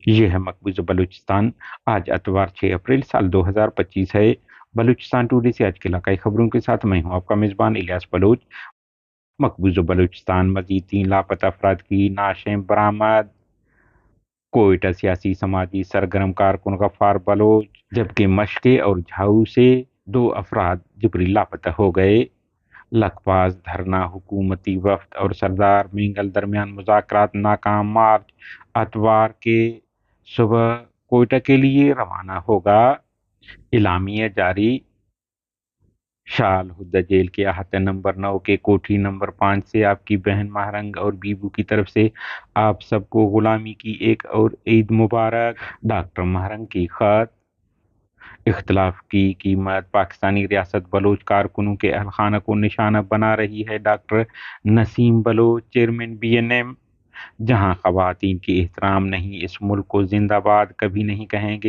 یہ ہے مقبوضہ بلوچستان۔ آج اتوار 6 اپریل سال 2025 ہے۔ بلوچستان ٹوڈے سے آج کے علاقائی خبروں کے ساتھ میں ہوں آپ کا میزبان الیاس بلوچ۔ مقبوضہ بلوچستان مزید 3 لاپتہ افراد کی نعشیں برآمد۔ کوئٹہ سیاسی سماجی سرگرم کارکن غفار بلوچ، جبکہ مشکے اور جھاؤ سے 2 افراد جبری لاپتہ ہو گئے۔ لکپاس دھرنا، حکومتی وفد اور سردار مینگل درمیان مذاکرات ناکام۔ مارچ اتوار کے صبح کوئٹہ کے لیے روانہ ہوگا۔ اعلامیہ جاری۔ شال ہدہ جیل کے احاطہ نمبر 9 کے کوٹھی نمبر 5 سے آپ کی بہن مہرنگ اور بیبو کی طرف سے آپ سب کو غلامی کی ایک اور عید مبارک۔ ڈاکٹر مہرنگ کی خط۔ اختلاف کی قیمت پاکستانی ریاست بلوچ کارکنوں کے اہل خانہ کو نشانہ بنا رہی ہے۔ ڈاکٹر نسیم بلوچ، چیئرمین BNM۔ جہاں خواتین کی احترام نہیں، اس ملک کو زندہ باد کبھی نہیں کہیں گے۔